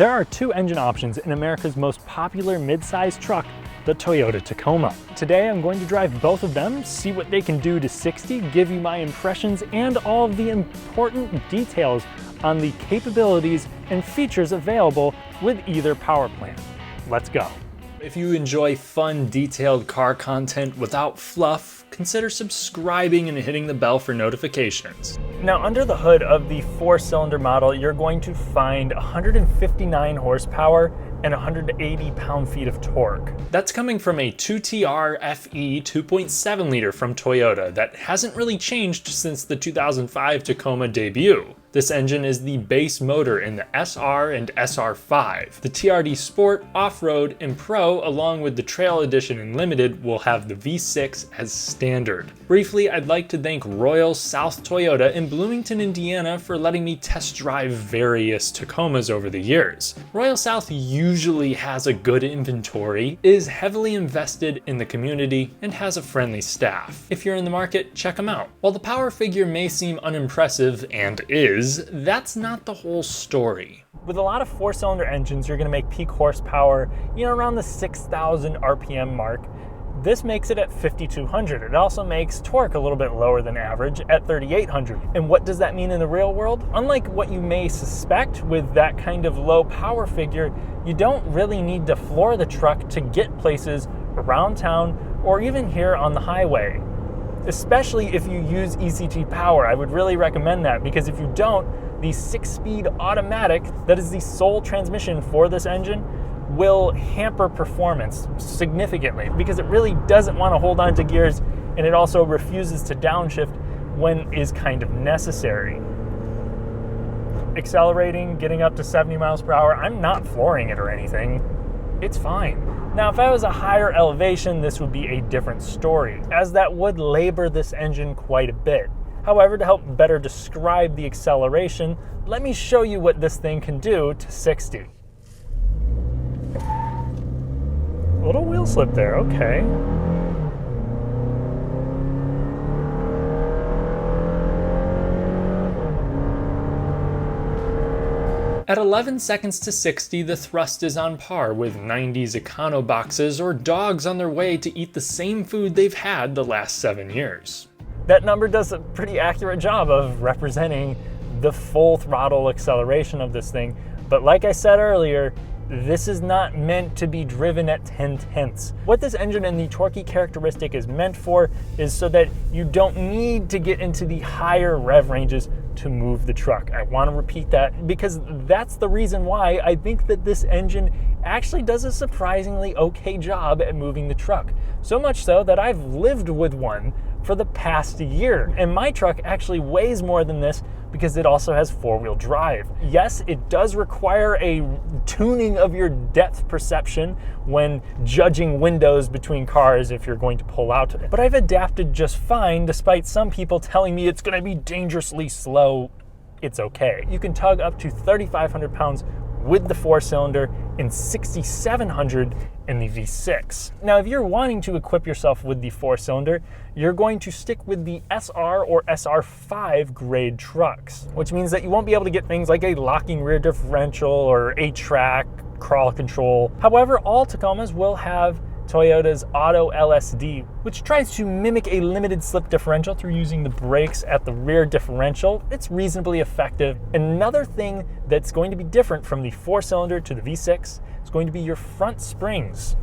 There are two engine options in America's most popular mid-size truck, the Toyota Tacoma. Today I'm going to drive both of them, see what they can do to 60, give you my impressions and all of the important details on the capabilities and features available with either power plant. Let's go. If you enjoy fun, detailed car content without fluff, consider subscribing and hitting the bell for notifications. Now, under the hood of the 4-cylinder model, you're going to find 159 horsepower and 180 pound-feet of torque. That's coming from a 2TR FE 2.7 liter from Toyota that hasn't really changed since the 2005 Tacoma debut. This engine is the base motor in the SR and SR5. The TRD Sport, Off-Road, and Pro, along with the Trail Edition and Limited, will have the V6 as standard. Briefly, I'd like to thank Royal South Toyota in Bloomington, Indiana for letting me test drive various Tacomas over the years. Royal South usually has a good inventory, is heavily invested in the community, and has a friendly staff. If you're in the market, check them out. While the power figure may seem unimpressive, and is, that's not the whole story. With a lot of 4-cylinder engines, you're going to make peak horsepower, around the 6,000 RPM mark. This makes it at 5,200. It also makes torque a little bit lower than average at 3,800. And what does that mean in the real world? Unlike what you may suspect with that kind of low power figure, you don't really need to floor the truck to get places around town or even here on the highway. Especially if you use ECT power. I would really recommend that, because if you don't, the 6-speed automatic that is the sole transmission for this engine will hamper performance significantly, because it really doesn't want to hold on to gears, and it also refuses to downshift when is kind of necessary. Accelerating, getting up to 70 miles per hour, I'm not flooring it or anything. It's fine. Now, if I was a higher elevation, this would be a different story, as that would labor this engine quite a bit. However, to help better describe the acceleration, let me show you what this thing can do to 60. A little wheel slip there, okay. At 11 seconds to 60, the thrust is on par with 90s econo boxes or dogs on their way to eat the same food they've had the last 7 years. That number does a pretty accurate job of representing the full throttle acceleration of this thing, but like I said earlier, this is not meant to be driven at 10/10. What this engine and the torquey characteristic is meant for is so that you don't need to get into the higher rev ranges to move the truck. I want to repeat that because that's the reason why I think that this engine actually does a surprisingly okay job at moving the truck. So much so that I've lived with one for the past year. And my truck actually weighs more than this because it also has 4-wheel drive. Yes, it does require a tuning of your depth perception when judging windows between cars if you're going to pull out. But I've adapted just fine, despite some people telling me it's gonna be dangerously slow. It's okay. You can tug up to 3,500 pounds with the 4-cylinder and 6,700 in the V6. Now, if you're wanting to equip yourself with the 4-cylinder, you're going to stick with the SR or SR5 grade trucks, which means that you won't be able to get things like a locking rear differential or 8-track crawl control. However, all Tacomas will have Toyota's Auto LSD, which tries to mimic a limited slip differential through using the brakes at the rear differential. It's reasonably effective. Another thing that's going to be different from the 4-cylinder to the V6 is going to be your front springs.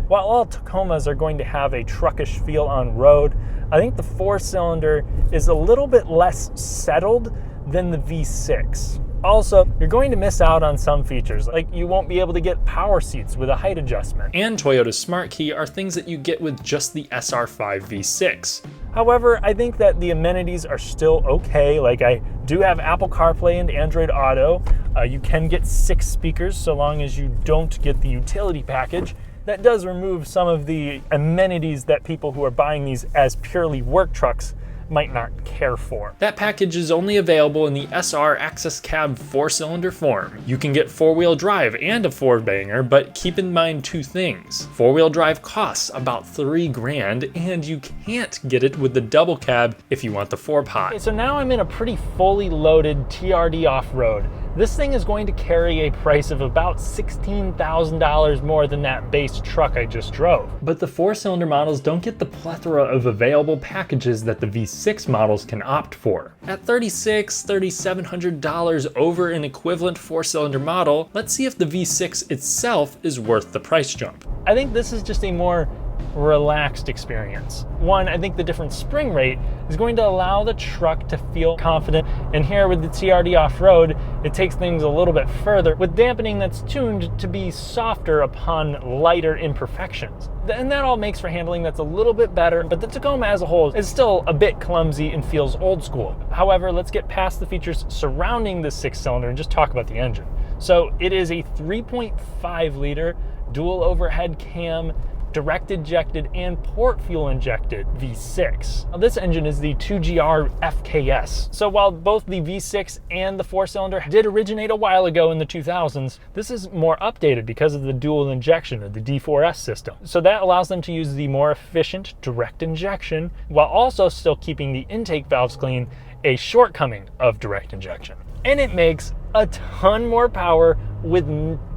While all Tacomas are going to have a truckish feel on road, I think the 4-cylinder is a little bit less settled than the V6. Also, you're going to miss out on some features, like you won't be able to get power seats with a height adjustment. And Toyota's Smart Key are things that you get with just the SR5 V6. However, I think that the amenities are still okay. Like, I do have Apple CarPlay and Android Auto. You can get 6 speakers so long as you don't get the utility package. That does remove some of the amenities that people who are buying these as purely work trucks might not care for. That package is only available in the SR Access Cab 4-cylinder form. You can get 4-wheel drive and a 4-banger, but keep in mind 2 things. 4-wheel drive costs about $3 grand, and you can't get it with the double cab if you want the 4-pot. Okay, so now I'm in a pretty fully loaded TRD off-road. this thing is going to carry a price of about $16,000 more than that base truck I just drove. But the 4-cylinder models don't get the plethora of available packages that the V6 models can opt for. At $3,700 over an equivalent 4-cylinder model, let's see if the V6 itself is worth the price jump. I think this is just a more relaxed experience. One, I think the different spring rate is going to allow the truck to feel confident, and here with the TRD off-road, it takes things a little bit further with dampening that's tuned to be softer upon lighter imperfections. And that all makes for handling that's a little bit better, but the Tacoma as a whole is still a bit clumsy and feels old school. However, let's get past the features surrounding the 6-cylinder and just talk about the engine. So it is a 3.5 liter dual overhead cam, direct injected and port fuel injected V6. Now, this engine is the 2GR FKS. So while both the V6 and the 4-cylinder did originate a while ago in the 2000s, this is more updated because of the dual injection or the D4S system. So that allows them to use the more efficient direct injection while also still keeping the intake valves clean, a shortcoming of direct injection. And it makes a ton more power with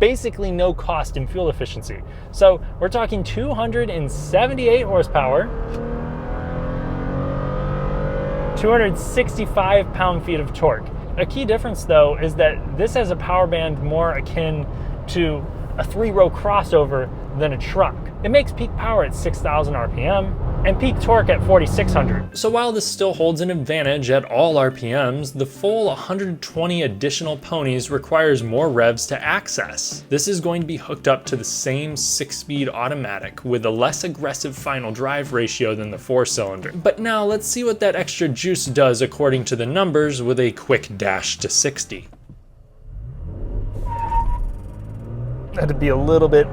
basically no cost in fuel efficiency. So we're talking 278 horsepower, 265 pound-feet of torque. A key difference though is that this has a power band more akin to a 3-row crossover than a truck. It makes peak power at 6,000 RPM and peak torque at 4,600. So while this still holds an advantage at all RPMs, the full 120 additional ponies requires more revs to access. This is going to be hooked up to the same 6-speed automatic with a less aggressive final drive ratio than the 4-cylinder. But now let's see what that extra juice does according to the numbers with a quick dash to 60. Had to be a little bit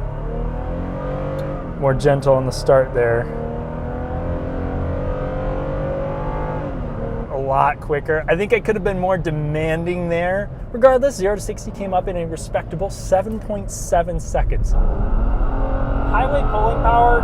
more gentle on the start there. A lot quicker. I think I could have been more demanding there. Regardless, 0 to 60 came up in a respectable 7.7 seconds. Highway pulling power,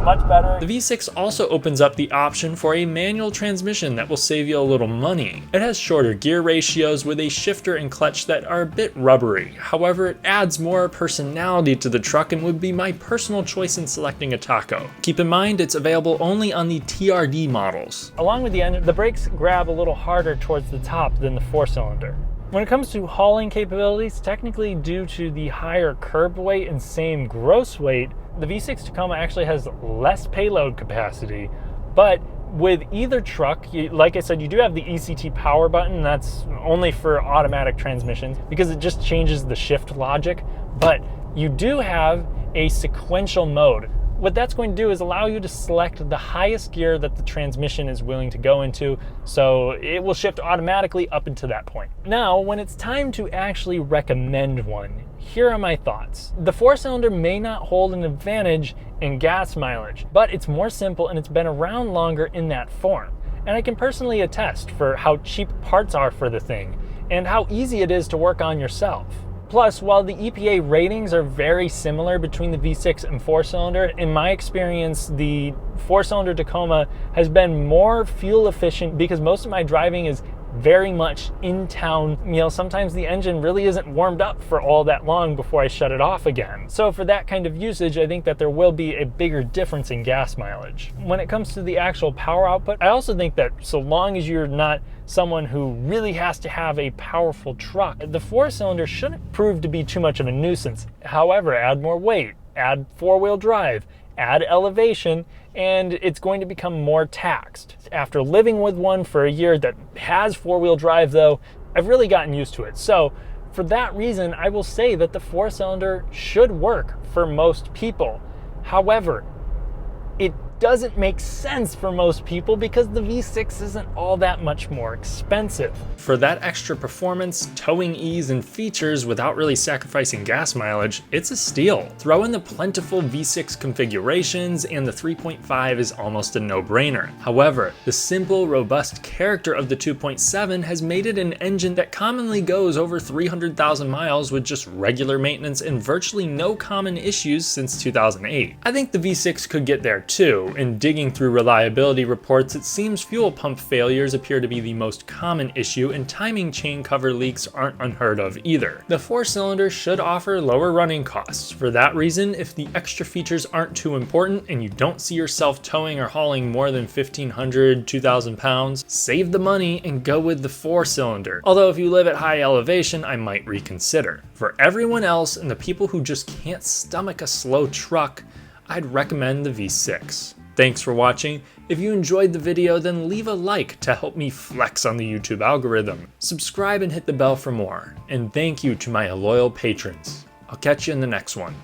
much better. The V6 also opens up the option for a manual transmission that will save you a little money. It has shorter gear ratios with a shifter and clutch that are a bit rubbery. However, it adds more personality to the truck and would be my personal choice in selecting a Taco. Keep in mind, it's available only on the TRD models. Along with the engine, the brakes grab a little harder towards the top than the 4-cylinder. When it comes to hauling capabilities, technically due to the higher curb weight and same gross weight, the V6 Tacoma actually has less payload capacity, but with either truck, like I said, you do have the ECT power button. That's only for automatic transmissions because it just changes the shift logic, but you do have a sequential mode. What that's going to do is allow you to select the highest gear that the transmission is willing to go into, so it will shift automatically up into that point. Now, when it's time to actually recommend one, here are my thoughts. The 4-cylinder may not hold an advantage in gas mileage, but it's more simple and it's been around longer in that form. And I can personally attest for how cheap parts are for the thing and how easy it is to work on yourself. Plus, while the EPA ratings are very similar between the V6 and 4-cylinder, in my experience, the 4-cylinder Tacoma has been more fuel efficient because most of my driving is very much in town. You know, sometimes the engine really isn't warmed up for all that long before I shut it off again. So for that kind of usage, I think that there will be a bigger difference in gas mileage. When it comes to the actual power output, I also think that so long as you're not someone who really has to have a powerful truck, the 4-cylinder shouldn't prove to be too much of a nuisance. However, add more weight, add 4-wheel drive, add elevation, and it's going to become more taxed. After living with one for a year that has 4-wheel drive though, I've really gotten used to it. So for that reason, I will say that the 4-cylinder should work for most people. However, it doesn't make sense for most people because the V6 isn't all that much more expensive. For that extra performance, towing ease, and features without really sacrificing gas mileage, it's a steal. Throw in the plentiful V6 configurations and the 3.5 is almost a no-brainer. However, the simple, robust character of the 2.7 has made it an engine that commonly goes over 300,000 miles with just regular maintenance and virtually no common issues since 2008. I think the V6 could get there too, In digging through reliability reports, it seems fuel pump failures appear to be the most common issue, and timing chain cover leaks aren't unheard of either. The 4-cylinder should offer lower running costs. For that reason, if the extra features aren't too important and you don't see yourself towing or hauling more than 1,500, 2,000 pounds, save the money and go with the 4-cylinder. Although if you live at high elevation, I might reconsider. For everyone else and the people who just can't stomach a slow truck, I'd recommend the V6. Thanks for watching. If you enjoyed the video, then leave a like to help me flex on the YouTube algorithm. Subscribe and hit the bell for more. And thank you to my loyal patrons. I'll catch you in the next one.